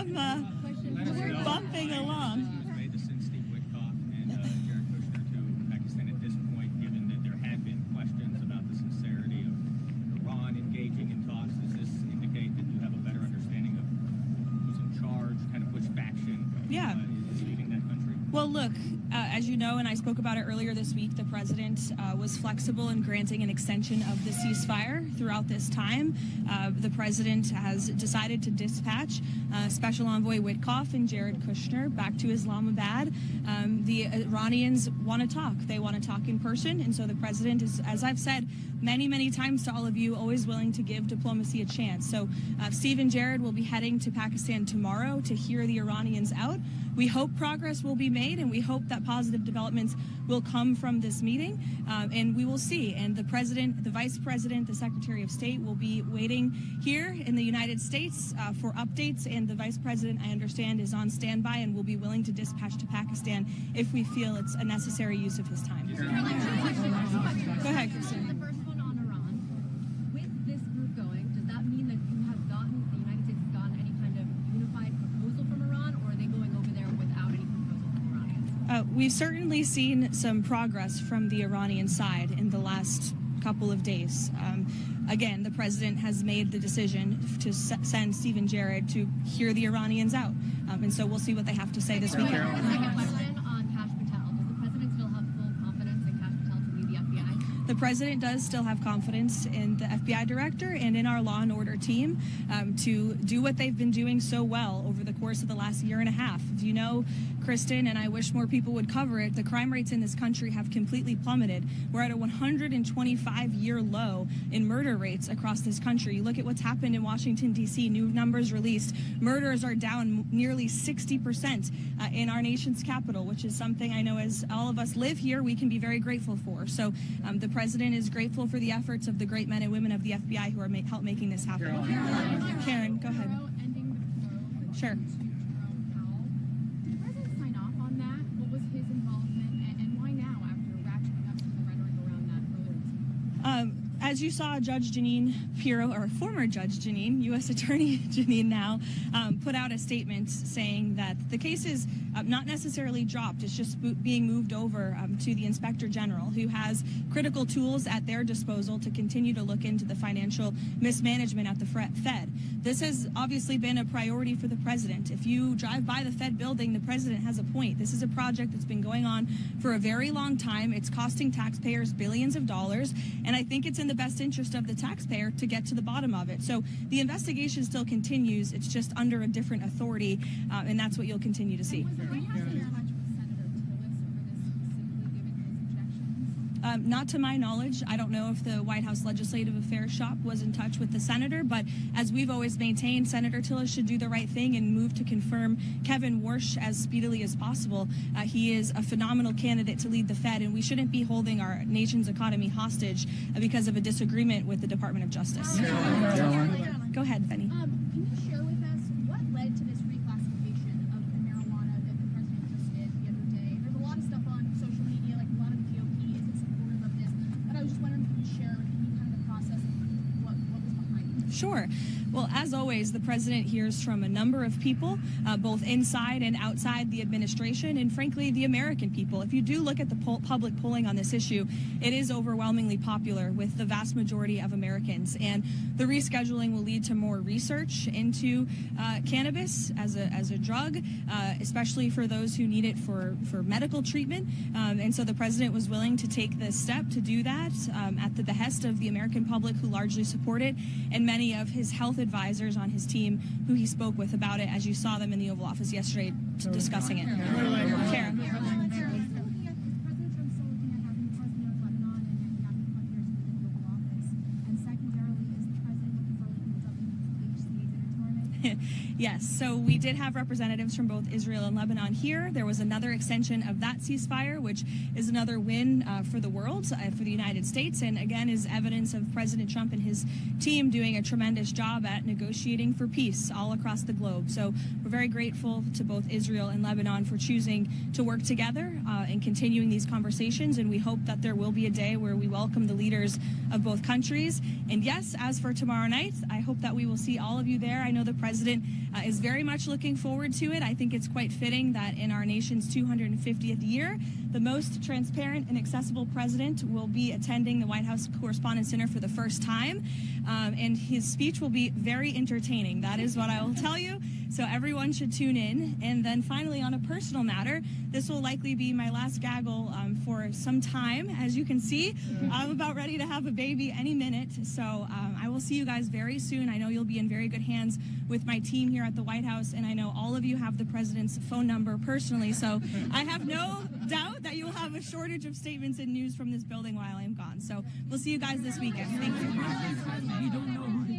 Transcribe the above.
I'm bumping along. Yeah. Well, look, as you know, and I spoke about it earlier this week, the president was flexible in granting an extension of the ceasefire throughout this time. The president has decided to dispatch Special Envoy Witkoff and Jared Kushner back to Islamabad. The Iranians want to talk. They want to talk in person. And so the president is, as I've said many, many times to all of you, always willing to give diplomacy a chance. So Steve and Jared will be heading to Pakistan tomorrow to hear the Iranians out. We hope progress will be made, and we hope that positive developments will come from this meeting, and we will see. And the president, the vice president, the secretary of state will be waiting here in the United States for updates, and the vice president, I understand, is on standby and will be willing to dispatch to Pakistan if we feel it's a necessary use of his time. Go ahead, Kristen. The first one on Iran. With this group going, does that mean that you have gotten, the United States has gotten any kind of unified proposal from Iran, or are they going over there without any proposal from the Iranians? We've certainly seen some progress from the Iranian side in the last couple of days. Again, the president has made the decision to send Steve and Jared to hear the Iranians out. And so we'll see what they have to say this weekend. Second question on Kash Patel. Does the president still have full confidence in Kash Patel to lead the FBI? The president does still have confidence in the FBI director and in our law and order team to do what they've been doing so well over the course of the last year and a half. As you know, Kristen, and I wish more people would cover it, the crime rates in this country have completely plummeted. We're at a 125-year low in murder rates across this country. You look at what's happened in Washington, D.C., new numbers released. Murders are down nearly 60% in our nation's capital, which is something I know as all of us live here, we can be very grateful for. So the president is grateful for the efforts of the great men and women of the FBI who are help making this happen. Karen, go ahead. Sure. As you saw, Judge Jeanine Pirro, or former Judge Jeanine, U.S. Attorney Jeanine now, put out a statement saying that the case is not necessarily dropped. It's just being moved over to the Inspector General, who has critical tools at their disposal to continue to look into the financial mismanagement at the Fed. This has obviously been a priority for the president. If you drive by the Fed building, the president has a point. This is a project that's been going on for a very long time. It's costing taxpayers billions of dollars, and I think it's in the best interest of the taxpayer to get to the bottom of it. So the investigation still continues. It's just under a different authority, and that's what you'll continue to see. Not to my knowledge. I don't know if the White House Legislative Affairs Shop was in touch with the senator, but as we've always maintained, Senator Tillis should do the right thing and move to confirm Kevin Warsh as speedily as possible. He is a phenomenal candidate to lead the Fed, and we shouldn't be holding our nation's economy hostage because of a disagreement with the Department of Justice. Go ahead, Benny. Can you share with us what led to this reclassification of the marijuana that the president just did the other day? There's a lot of stuff on social media, like a lot of the GOP isn't supportive of this, but I was just wondering if you could share kind of the process of what was behind it. Sure. Well, as always, the president hears from a number of people, both inside and outside the administration, and frankly, the American people. If you do look at the public polling on this issue, it is overwhelmingly popular with the vast majority of Americans. And the rescheduling will lead to more research into cannabis as a drug, especially for those who need it for medical treatment. And so the president was willing to take this step to do that at the behest of the American public, who largely support it, and many of his health advisors on his team who he spoke with about it, as you saw them in the Oval Office yesterday discussing it. Karen. Yes, so we did have representatives from both Israel and Lebanon here. There was another extension of that ceasefire, which is another win for the world, for the United States, and again is evidence of President Trump and his team doing a tremendous job at negotiating for peace all across the globe. So we're very grateful to both Israel and Lebanon for choosing to work together and continuing these conversations, and we hope that there will be a day where we welcome the leaders of both countries. And yes, as for tomorrow night, I hope that we will see all of you there. I know the president president is very much looking forward to it. I think it's quite fitting that in our nation's 250th year, the most transparent and accessible president will be attending the White House Correspondents' Dinner for the first time, and his speech will be very entertaining. That is what I will tell you. So everyone should tune in. And then finally, on a personal matter, this will likely be my last gaggle for some time. As you can see, I'm about ready to have a baby any minute. So I will see you guys very soon. I know you'll be in very good hands with my team here at the White House, and I know all of you have the president's phone number personally. So I have no doubt that you will have a shortage of statements and news from this building while I'm gone. So we'll see you guys this weekend. Thank you. We don't know who